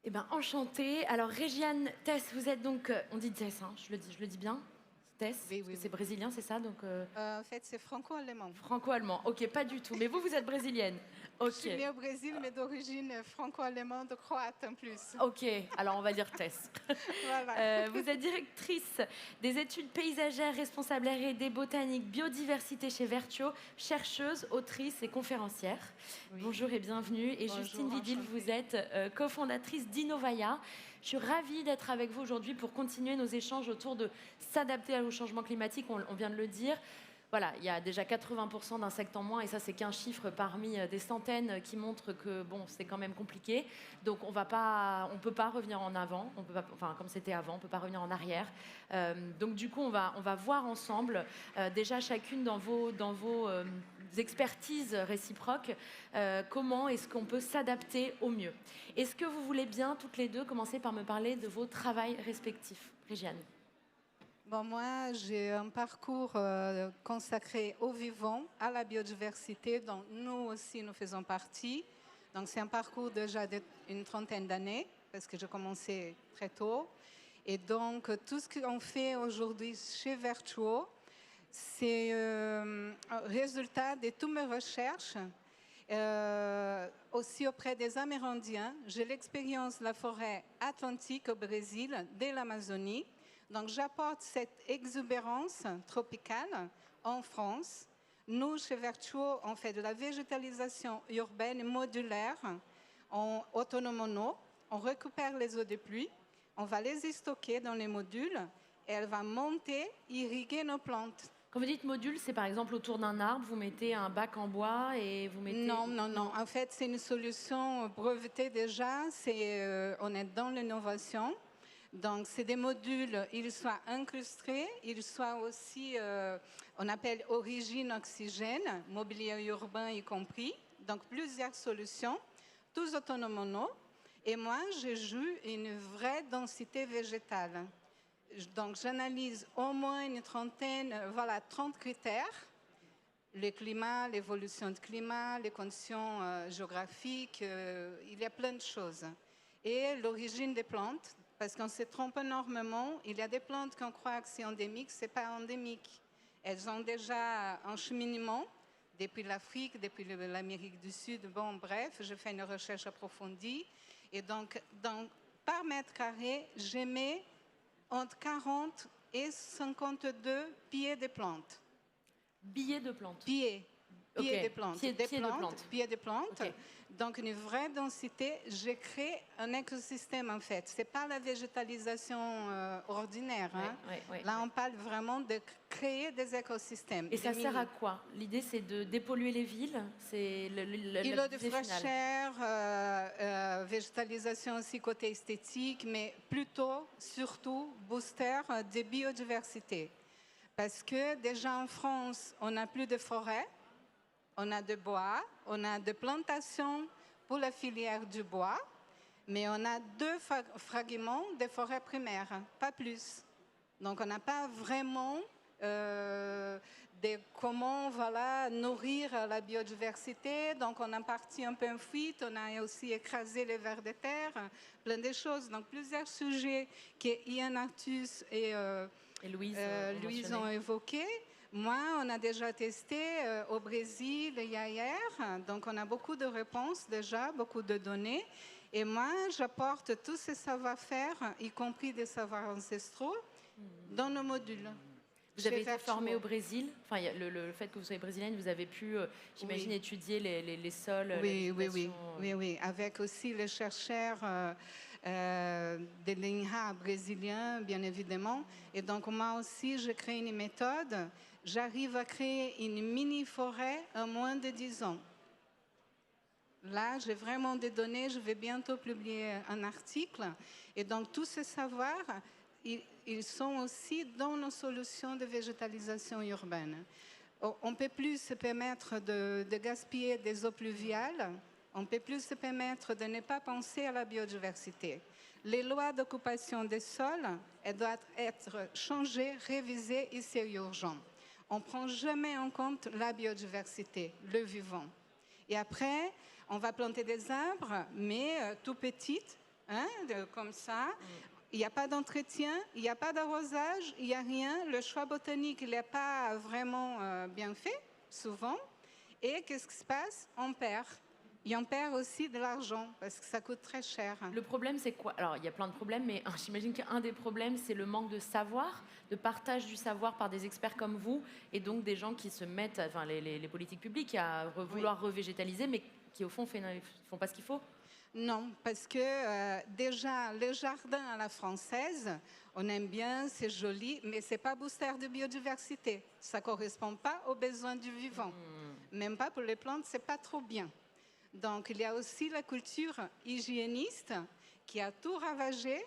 Eh ben, enchantée. Alors, Régiane Tess, vous êtes donc, on dit Tess, hein, je le dis bien, Tess, Oui, parce oui, que c'est oui. brésilien, c'est ça, donc En fait, c'est franco-allemand. franco-allemand. Ok, pas du tout. Mais vous êtes brésilienne. Je Ok, suis née au Brésil, mais d'origine franco-allemande, croate en plus. ok. Alors, on va dire Tess. Voilà. Vous êtes directrice des études paysagères, responsable R&D, botanique, biodiversité chez Vertuo, chercheuse, autrice et conférencière. Oui. Bonjour et bienvenue. Et Justine Bonjour, Vidil, vous enchantée. êtes cofondatrice d'Innovaya. Je suis ravie d'être avec vous aujourd'hui pour continuer nos échanges autour de s'adapter au changement climatique, on vient de le dire. Voilà, il y a déjà 80% d'insectes en moins, et ça, c'est qu'un chiffre parmi des centaines qui montrent que bon, c'est quand même compliqué. Donc, on peut pas revenir en avant, on peut pas, enfin, comme c'était avant, on peut pas revenir en arrière. Donc, du coup, on va voir ensemble, déjà chacune dans vos expertises réciproques, comment est-ce qu'on peut s'adapter au mieux. Est-ce que vous voulez bien, toutes les deux, commencer par me parler de vos travails respectifs, Régiane? Bon, moi, j'ai un parcours consacré au vivant, à la biodiversité, dont nous aussi nous faisons partie. Donc, c'est un parcours déjà d'une trentaine d'années, parce que j'ai commencé très tôt. Et donc, tout ce qu'on fait aujourd'hui chez Vertuo, c'est un résultat de toutes mes recherches, aussi auprès des Amérindiens. J'ai l'expérience de la forêt atlantique au Brésil, de l'Amazonie. Donc j'apporte cette exubérance tropicale en France. Nous, chez Vertuo, on fait de la végétalisation urbaine modulaire en autonomono. On récupère les eaux de pluie, on va les stocker dans les modules et elle va monter, irriguer nos plantes. Quand vous dites module, c'est par exemple autour d'un arbre, vous mettez un bac en bois et vous mettez... Non, non, non. En fait, c'est une solution brevetée déjà. On est dans l'innovation. Donc, c'est des modules, ils soient incrustés, ils soient aussi, on appelle origine oxygène, mobilier urbain y compris. Donc, plusieurs solutions, tous autonomes. Et moi, j'ai eu une vraie densité végétale. Donc, j'analyse au moins une trentaine, voilà, 30 critères. Le climat, l'évolution du climat, les conditions géographiques, il y a plein de choses. Et l'origine des plantes, parce qu'on se trompe énormément. Il y a des plantes qu'on croit que c'est endémique, ce n'est pas endémique. Elles ont déjà un cheminement depuis l'Afrique, depuis l'Amérique du Sud. Bon, bref, je fais une recherche approfondie. Et donc, par mètre carré, j'émets entre 40 et 52 pieds de plantes. Billets de plantes. Pieds. Pieds Ok, de plantes. pieds de plantes. Pieds de plantes. Ok. Donc, une vraie densité. Je crée un écosystème, en fait. Ce n'est pas la végétalisation ordinaire. Hein. Là, on parle vraiment de créer des écosystèmes. Et ça sert à quoi? L'idée, c'est de dépolluer les villes? C'est îlot de fraîcheur, végétalisation aussi côté esthétique, mais plutôt, surtout, booster de biodiversité. Parce que déjà en France, on n'a plus de forêt. On a de bois, on a de plantations pour la filière du bois, mais on a 2 fragments de forêts primaires, pas plus. Donc on n'a pas vraiment de comment voilà, nourrir la biodiversité. Donc on a parti un peu en fuite, on a aussi écrasé les vers de terre, plein de choses. Donc plusieurs sujets que Ian Artus et Louise ont évoqués. Moi, on a déjà testé au Brésil et hier, donc on a beaucoup de réponses déjà, beaucoup de données. Et moi, j'apporte tous ces savoir-faire, y compris des savoirs ancestraux, dans nos modules. Vous avez été formée au Brésil, enfin, le fait que vous soyez brésilienne, vous avez pu, j'imagine, étudier les sols, oui, la végétation. Oui, avec aussi les chercheurs de l'INRA brésilien, bien évidemment. Et donc, moi aussi, je crée une méthode. J'arrive à créer une mini-forêt en moins de 10 ans. Là, j'ai vraiment des données. Je vais bientôt publier un article. Et donc, tous ces savoirs, ils sont aussi dans nos solutions de végétalisation urbaine. On ne peut plus se permettre de gaspiller des eaux pluviales. On ne peut plus se permettre de ne pas penser à la biodiversité. Les lois d'occupation des sols, elles doivent être changées, révisées et c'est urgent. On ne prend jamais en compte la biodiversité, le vivant. Et après, on va planter des arbres, mais tout petites, hein, comme ça. Il n'y a pas d'entretien, il n'y a pas d'arrosage, il n'y a rien. Le choix botanique, il n'est pas vraiment bien fait, souvent. Et qu'est-ce qui se passe? On perd. Et on perd aussi de l'argent parce que ça coûte très cher. Le problème, c'est quoi? Alors, il y a plein de problèmes, mais j'imagine qu'un des problèmes, c'est le manque de savoir, de partage du savoir par des experts comme vous, et donc des gens qui se mettent, enfin les politiques publiques, à vouloir revégétaliser, mais qui au fond font pas ce qu'il faut. Non, parce que déjà, le jardin à la française, on aime bien, c'est joli, mais ce n'est pas booster de biodiversité. Ça ne correspond pas aux besoins du vivant. Même pas pour les plantes, ce n'est pas trop bien. Donc, il y a aussi la culture hygiéniste qui a tout ravagé.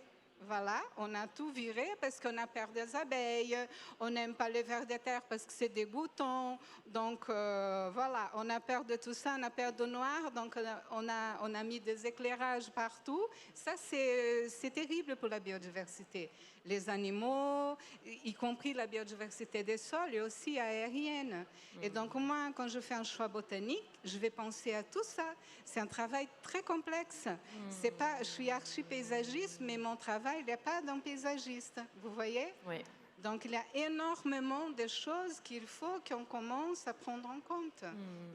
Voilà, on a tout viré parce qu'on a peur des abeilles, on n'aime pas les vers de terre parce que c'est dégoûtant. Donc voilà, on a peur de tout ça, on a peur d'eau noire, donc on a mis des éclairages partout. Ça, c'est terrible pour la biodiversité. Les animaux, y compris la biodiversité des sols et aussi aérienne. Et donc moi, quand je fais un choix botanique, je vais penser à tout ça. C'est un travail très complexe. C'est pas, je suis archi-paysagiste, mais mon travail n'est pas d'un paysagiste. Vous voyez? Oui. Donc il y a énormément de choses qu'il faut qu'on commence à prendre en compte.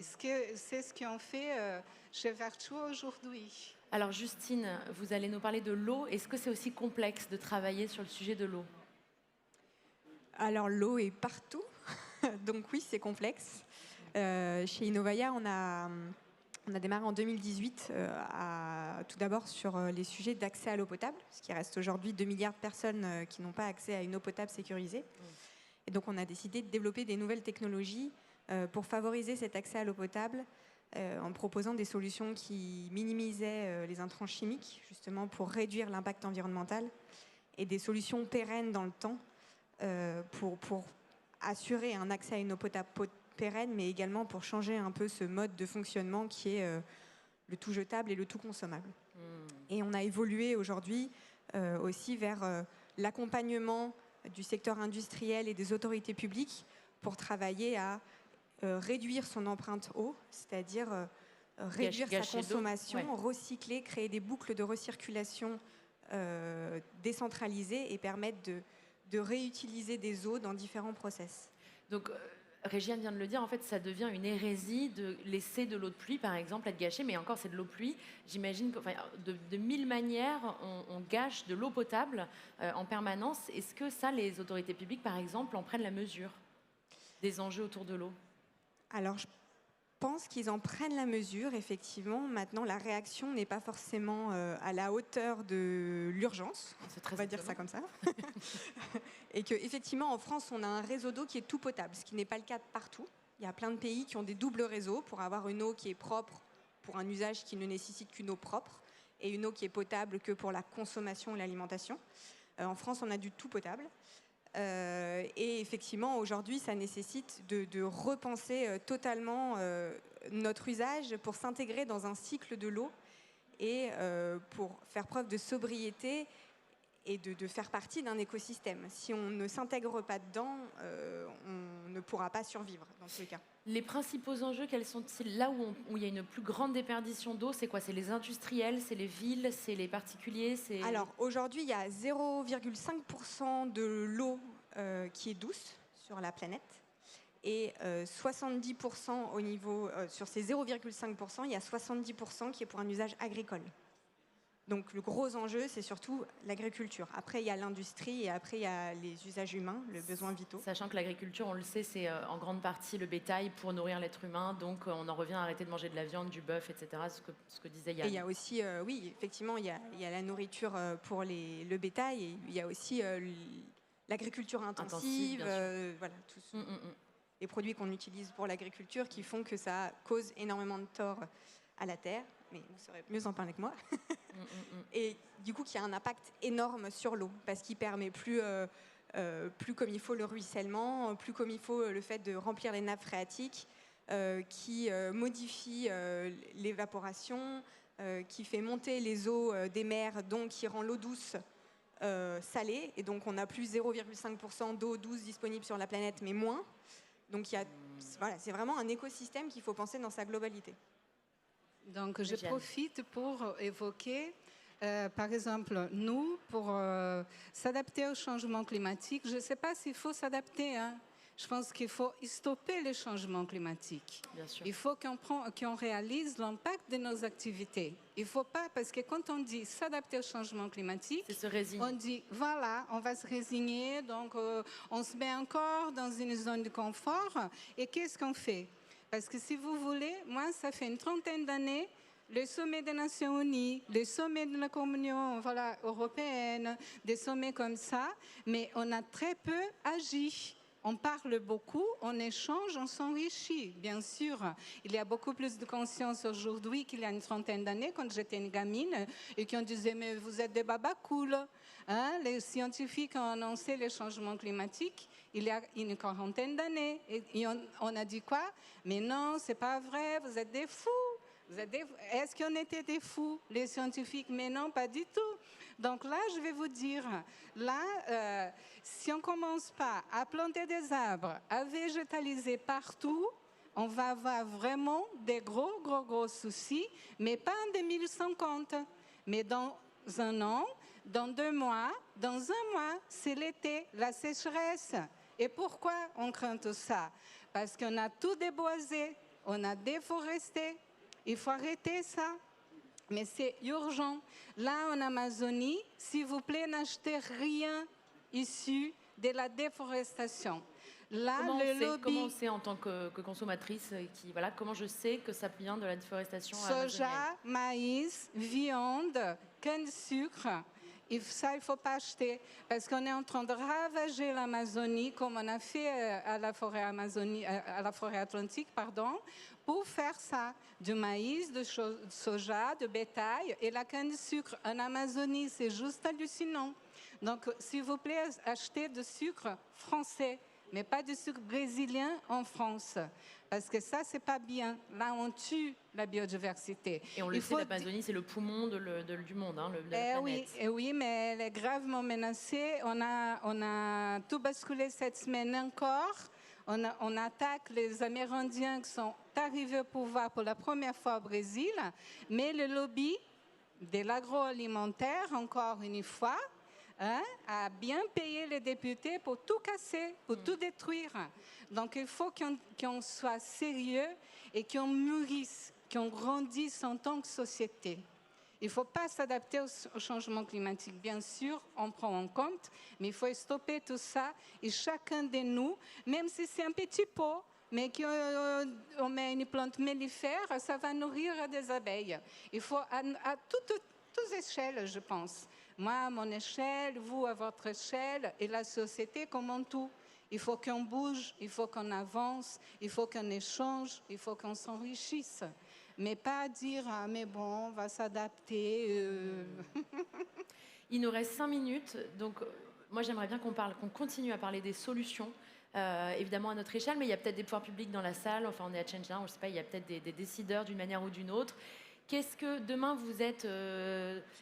C'est ce qu'on fait chez Vertuo aujourd'hui. Alors Justine, vous allez nous parler de l'eau. Est-ce que c'est aussi complexe de travailler sur le sujet de l'eau? Alors l'eau est partout, donc oui, c'est complexe. Chez Innovaya, on a démarré en 2018 tout d'abord sur les sujets d'accès à l'eau potable, ce qui reste aujourd'hui 2 milliards de personnes qui n'ont pas accès à une eau potable sécurisée. Et donc on a décidé de développer des nouvelles technologies pour favoriser cet accès à l'eau potable en proposant des solutions qui minimisaient les intrants chimiques, justement pour réduire l'impact environnemental, et des solutions pérennes dans le temps pour assurer un accès à une eau potable pérenne, mais également pour changer un peu ce mode de fonctionnement qui est le tout jetable et le tout consommable. Et on a évolué aujourd'hui aussi vers l'accompagnement du secteur industriel et des autorités publiques pour travailler à réduire son empreinte eau, c'est-à-dire réduire sa consommation, recycler, créer des boucles de recirculation décentralisées et permettre de réutiliser des eaux dans différents process. Donc, Régiane vient de le dire, en fait, ça devient une hérésie de laisser de l'eau de pluie, par exemple, être gâchée, mais encore, c'est de l'eau de pluie. J'imagine que de mille manières, on gâche de l'eau potable en permanence. Est-ce que ça, les autorités publiques, par exemple, en prennent la mesure des enjeux autour de l'eau? Alors, je pense qu'ils en prennent la mesure, effectivement. Maintenant, la réaction n'est pas forcément à la hauteur de l'urgence. On va dire ça comme ça. Et qu'effectivement, en France, on a un réseau d'eau qui est tout potable, ce qui n'est pas le cas partout. Il y a plein de pays qui ont des doubles réseaux pour avoir une eau qui est propre pour un usage qui ne nécessite qu'une eau propre et une eau qui est potable que pour la consommation et l'alimentation. En France, on a du tout potable. Et effectivement, aujourd'hui, ça nécessite de repenser totalement notre usage pour s'intégrer dans un cycle de l'eau et pour faire preuve de sobriété et de faire partie d'un écosystème. Si on ne s'intègre pas dedans, on ne pourra pas survivre dans tous les cas. Les principaux enjeux, quels sont-ils? Là où il y a une plus grande déperdition d'eau, c'est quoi? C'est les industriels, c'est les villes, c'est les particuliers? Alors aujourd'hui, il y a 0,5% de l'eau qui est douce sur la planète. Et 70% au niveau, sur ces 0,5%, il y a 70% qui est pour un usage agricole. Donc le gros enjeu, c'est surtout l'agriculture. Après, il y a l'industrie et après, il y a les usages humains, les besoins vitaux. Sachant que l'agriculture, on le sait, c'est en grande partie le bétail pour nourrir l'être humain. Donc on en revient à arrêter de manger de la viande, du bœuf, etc. Ce que disait Yann. Et il y a aussi, oui, effectivement, il y a la nourriture pour le bétail et il y a aussi l'agriculture intensive, voilà, tous les produits qu'on utilise pour l'agriculture qui font que ça cause énormément de tort à la terre. Mais vous saurez mieux en parler que moi. Et du coup, qui a un impact énorme sur l'eau, parce qu'il permet plus comme il faut le ruissellement, plus comme il faut le fait de remplir les nappes phréatiques, qui modifie l'évaporation, qui fait monter les eaux des mers, donc qui rend l'eau douce salée. Et donc, on a plus 0,5% d'eau douce disponible sur la planète, mais moins. Donc, voilà, c'est vraiment un écosystème qu'il faut penser dans sa globalité. Donc, je profite pour évoquer Par exemple, nous, pour s'adapter au changement climatique, je ne sais pas s'il faut s'adapter, hein. Je pense qu'il faut stopper le changement climatique. Bien sûr. Il faut qu'on réalise l'impact de nos activités. Il ne faut pas, parce que quand on dit s'adapter au changement climatique, C'est se résigner. on dit voilà, on va se résigner, donc on se met encore dans une zone de confort. Et qu'est-ce qu'on fait? Parce que si vous voulez, moi, ça fait une trentaine d'années, le sommet des Nations Unies, le sommet de la Communion européenne, des sommets comme ça, mais on a très peu agi. On parle beaucoup, on échange, on s'enrichit, bien sûr. Il y a beaucoup plus de conscience aujourd'hui qu'il y a une trentaine d'années, quand j'étais une gamine, et qu'on disait, mais vous êtes des babas cool. Hein? Les scientifiques ont annoncé les changements climatiques il y a une quarantaine d'années. Et on a dit quoi? Mais non, c'est pas vrai, vous êtes des fous. Est-ce qu'on était des fous, les scientifiques? Mais non, pas du tout. Donc là, je vais vous dire, là, si on ne commence pas à planter des arbres, à végétaliser partout, on va avoir vraiment des gros soucis, mais pas en 2050, mais dans un an, dans 2 mois, dans 1 mois, c'est l'été, la sécheresse. Et pourquoi on craint tout ça? Parce qu'on a tout déboisé, on a déforesté. Il faut arrêter ça. Mais c'est urgent. Là, en Amazonie, s'il vous plaît, n'achetez rien issu de la déforestation. Là, comment on sait en tant que consommatrice, comment je sais que ça vient de la déforestation amazonienne? Soja, maïs, viande, canne de sucre. Et ça, il ne faut pas acheter parce qu'on est en train de ravager l'Amazonie comme on a fait à la forêt atlantique, pour faire ça. Du maïs, de soja, de bétail et la canne de sucre en Amazonie, c'est juste hallucinant. Donc, s'il vous plaît, achetez du sucre français, mais pas du sucre brésilien en France. Parce que ça, c'est pas bien. Là, on tue la biodiversité. Et on le sait, l'Amazonie, c'est le poumon du monde, hein, de la planète. Oui, mais elle est gravement menacée. On a tout basculé cette semaine encore. On attaque les Amérindiens qui sont arrivés au pouvoir pour la première fois au Brésil. Mais le lobby de l'agroalimentaire, encore une fois, a bien payé les députés pour tout casser, pour tout détruire. Donc il faut qu'on soit sérieux et qu'on mûrisse, qu'on grandisse en tant que société. Il ne faut pas s'adapter au changement climatique. Bien sûr, on prend en compte, mais il faut stopper tout ça. Et chacun de nous, même si c'est un petit pot, mais qu'on met une plante mellifère, ça va nourrir des abeilles. Il faut à toutes échelles, je pense. Moi, à mon échelle, vous, à votre échelle, et la société comme en tout. Il faut qu'on bouge, il faut qu'on avance, il faut qu'on échange, il faut qu'on s'enrichisse. Mais pas dire, ah mais bon, on va s'adapter. Il nous reste 5 minutes, donc moi j'aimerais bien qu'on continue à parler des solutions, évidemment à notre échelle, mais il y a peut-être des pouvoirs publics dans la salle, enfin on est à Change Now, je ne sais pas, il y a peut-être des décideurs d'une manière ou d'une autre. Qu'est-ce que demain vous êtes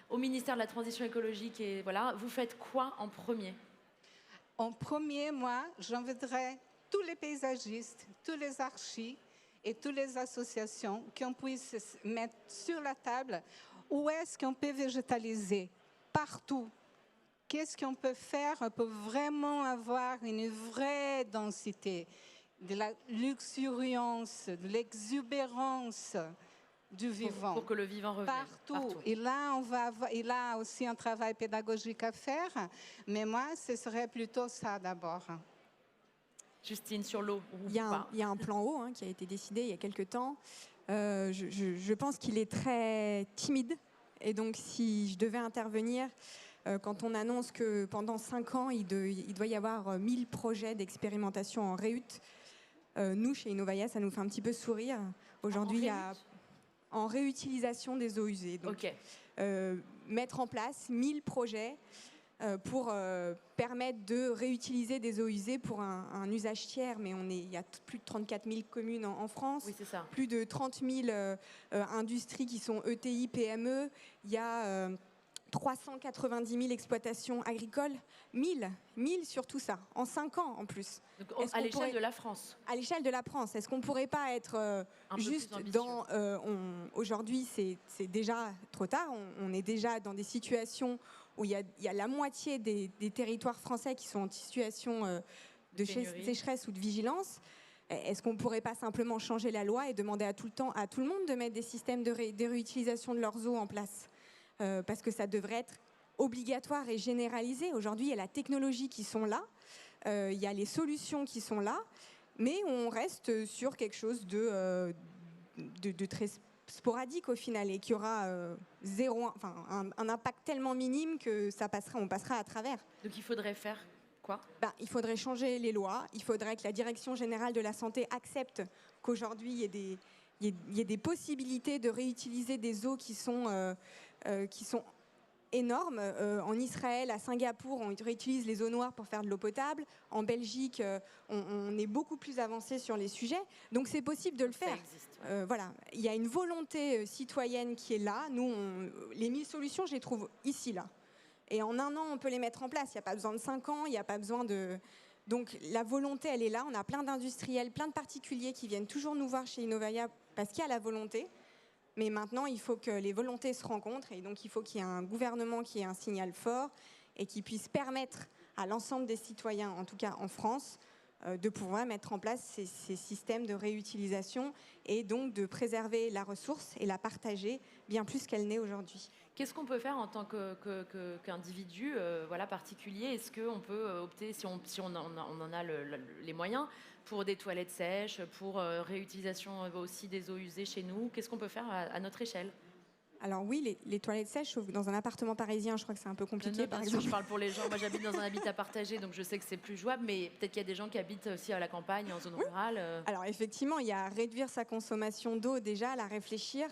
au ministère de la Transition écologique et voilà, vous faites quoi en premier? En premier, moi, j'inviterais tous les paysagistes, tous les archis et toutes les associations qu'on puisse mettre sur la table où est-ce qu'on peut végétaliser partout. Qu'est-ce qu'on peut faire pour vraiment avoir une vraie densité, de la luxuriance, de l'exubérance du vivant. Pour que le vivant revienne. Partout. Et là, il a aussi un travail pédagogique à faire. Mais moi, ce serait plutôt ça d'abord. Justine, sur l'eau. Il y a un plan eau qui a été décidé il y a quelques temps. Je pense qu'il est très timide. Et donc, si je devais intervenir, quand on annonce que pendant 5 ans, il doit y avoir 1000 projets d'expérimentation en REUT, nous, chez Innovaya, ça nous fait un petit peu sourire. Aujourd'hui, il y a en réutilisation des eaux usées. Donc, mettre en place 1000 projets pour permettre de réutiliser des eaux usées pour un usage tiers. Mais il y a plus de 34 000 communes en France, oui, c'est ça. Plus de 30 000 industries qui sont ETI, PME. Il y a 390 000 exploitations agricoles, 1000 sur tout ça, en 5 ans en plus. Donc, à l'échelle de la France. À l'échelle de la France, est-ce qu'on ne pourrait pas être juste dans... Aujourd'hui, c'est déjà trop tard, on est déjà dans des situations où il y a la moitié des territoires français qui sont en situation de sécheresse ou de vigilance. Est-ce qu'on ne pourrait pas simplement changer la loi et demander à tout le monde de mettre des systèmes de réutilisation de leurs eaux en place ? Parce que ça devrait être obligatoire et généralisé. Aujourd'hui, il y a la technologie qui sont là, il y a les solutions qui sont là, mais on reste sur quelque chose de très sporadique au final et qui aura un impact tellement minime que on passera à travers. Donc il faudrait faire quoi ? Il faudrait changer les lois, il faudrait que la Direction générale de la santé accepte qu'aujourd'hui il y ait des possibilités de réutiliser des eaux qui sont énormes. En Israël, à Singapour, on réutilise les eaux noires pour faire de l'eau potable. En Belgique, on est beaucoup plus avancé sur les sujets. Donc c'est possible de le faire. Ça existe, ouais. Voilà. Il y a une volonté citoyenne qui est là. Nous, les 1000 solutions, je les trouve ici, là. Et en 1 an, on peut les mettre en place. Il n'y a pas besoin de 5 ans, il n'y a pas besoin de... Donc la volonté, elle est là. On a plein d'industriels, plein de particuliers qui viennent toujours nous voir chez Innovaya parce qu'il y a la volonté. Mais maintenant, il faut que les volontés se rencontrent et donc il faut qu'il y ait un gouvernement qui ait un signal fort et qui puisse permettre à l'ensemble des citoyens, en tout cas en France, de pouvoir mettre en place ces systèmes de réutilisation et donc de préserver la ressource et la partager bien plus qu'elle n'est aujourd'hui. Qu'est-ce qu'on peut faire en tant qu'individu particulier ? Est-ce qu'on peut opter, si on en a les moyens, pour des toilettes sèches, pour réutilisation aussi des eaux usées chez nous ? Qu'est-ce qu'on peut faire à notre échelle ? Alors oui, les toilettes sèches, sauf que dans un appartement parisien, je crois que c'est un peu compliqué. Non, par exemple, je parle pour les gens. Moi, j'habite dans un habitat partagé, donc je sais que c'est plus jouable. Mais peut-être qu'il y a des gens qui habitent aussi à la campagne, en zone rurale. Alors effectivement, il y a à réduire sa consommation d'eau déjà, à la réfléchir.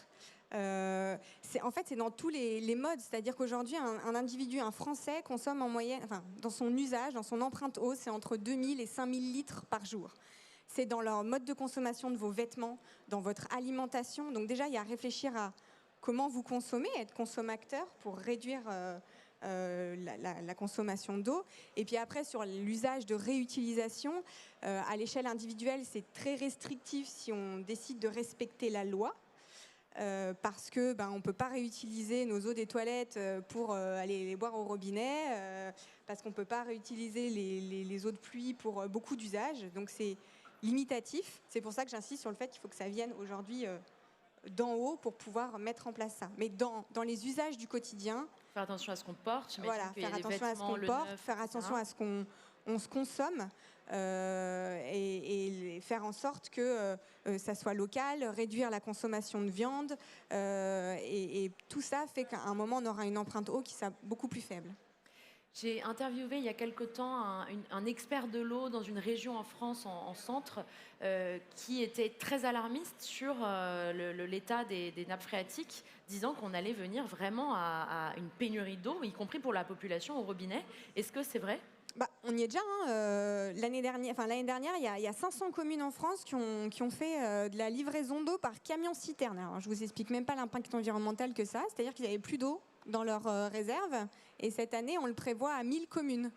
C'est dans tous les modes. C'est-à-dire qu'aujourd'hui, un individu, un Français, consomme en moyenne, dans son usage, dans son empreinte eau, c'est entre 2000 et 5000 litres par jour. C'est dans leur mode de consommation de vos vêtements, dans votre alimentation. Donc déjà, il y a à réfléchir à comment vous consommez, être consommateur pour réduire la consommation d'eau. Et puis après, sur l'usage de réutilisation, à l'échelle individuelle, c'est très restrictif si on décide de respecter la loi. Parce que on peut pas réutiliser nos eaux des toilettes pour aller les boire au robinet, parce qu'on peut pas réutiliser les eaux de pluie pour beaucoup d'usages. Donc c'est limitatif. C'est pour ça que j'insiste sur le fait qu'il faut que ça vienne aujourd'hui d'en haut pour pouvoir mettre en place ça. Mais dans les usages du quotidien, faire attention à ce qu'on porte. Voilà, faire attention à ce qu'on porte, faire attention à ce qu'on se consomme. Et faire en sorte que ça soit local, réduire la consommation de viande et tout ça fait qu'à un moment on aura une empreinte eau qui sera beaucoup plus faible. J'ai interviewé il y a quelque temps un expert de l'eau dans une région en France, en centre, qui était très alarmiste sur l'état des nappes phréatiques, disant qu'on allait venir vraiment à une pénurie d'eau, y compris pour la population au robinet. Est-ce que c'est vrai ? On y est déjà. L'année dernière, il y a 500 communes en France qui ont fait de la livraison d'eau par camion-citerne. Alors, je vous explique même pas l'impact environnemental que ça. C'est-à-dire qu'ils n'avaient plus d'eau dans leurs réserves. Et cette année, on le prévoit à 1000 communes.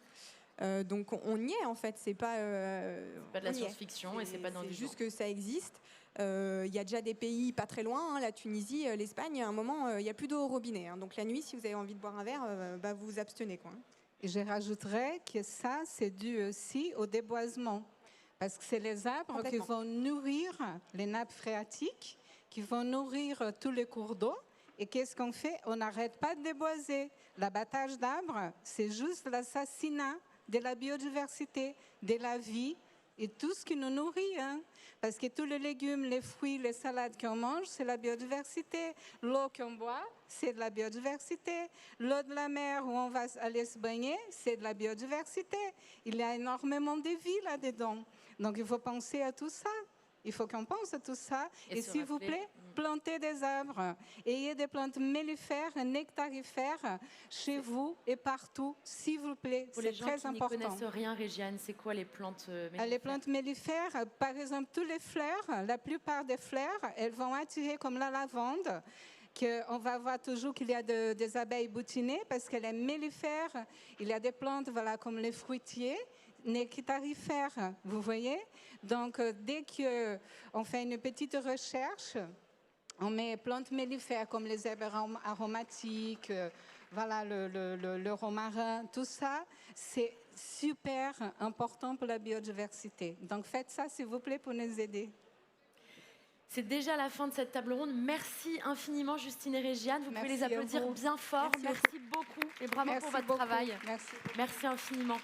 Donc, on y est en fait. C'est pas de la science-fiction et c'est pas dans du C'est juste que ça existe. Il y a déjà des pays pas très loin, la Tunisie, l'Espagne. À un moment, il n'y a plus d'eau au robinet. Donc, la nuit, si vous avez envie de boire un verre, vous vous abstenez, quoi. Et je rajouterais que ça, c'est dû aussi au déboisement. Parce que c'est les arbres qui vont nourrir les nappes phréatiques, qui vont nourrir tous les cours d'eau. Et qu'est-ce qu'on fait ? On n'arrête pas de déboiser. L'abattage d'arbres, c'est juste l'assassinat de la biodiversité, de la vie et tout ce qui nous nourrit. Parce que tous les légumes, les fruits, les salades qu'on mange, c'est la biodiversité. L'eau qu'on boit, c'est de la biodiversité. L'eau de la mer où on va aller se baigner, c'est de la biodiversité. Il y a énormément de vie là-dedans. Donc il faut penser à tout ça. Il faut qu'on pense à tout ça. Et s'il vous plaît, plantez des arbres. Ayez des plantes mellifères, nectarifères chez vous et partout, s'il vous plaît. C'est très important. Pour les gens qui ne connaissent rien, Régiane, c'est quoi les plantes mellifères ? Les plantes mellifères, par exemple, tous les fleurs, la plupart des fleurs, elles vont attirer comme la lavande. qu'on va voir toujours qu'il y a des abeilles boutinées parce qu'elle est mellifère. Il y a des plantes voilà, comme les fruitiers, nectarifères, vous voyez. Donc, dès qu'on fait une petite recherche, on met plantes mellifères comme les herbes aromatiques, voilà, le romarin, tout ça, c'est super important pour la biodiversité. Donc, faites ça, s'il vous plaît, pour nous aider. C'est déjà la fin de cette table ronde. Merci infiniment, Justine et Régiane. Vous pouvez les applaudir bien fort. Merci beaucoup et bravo pour votre travail. Merci. Merci infiniment.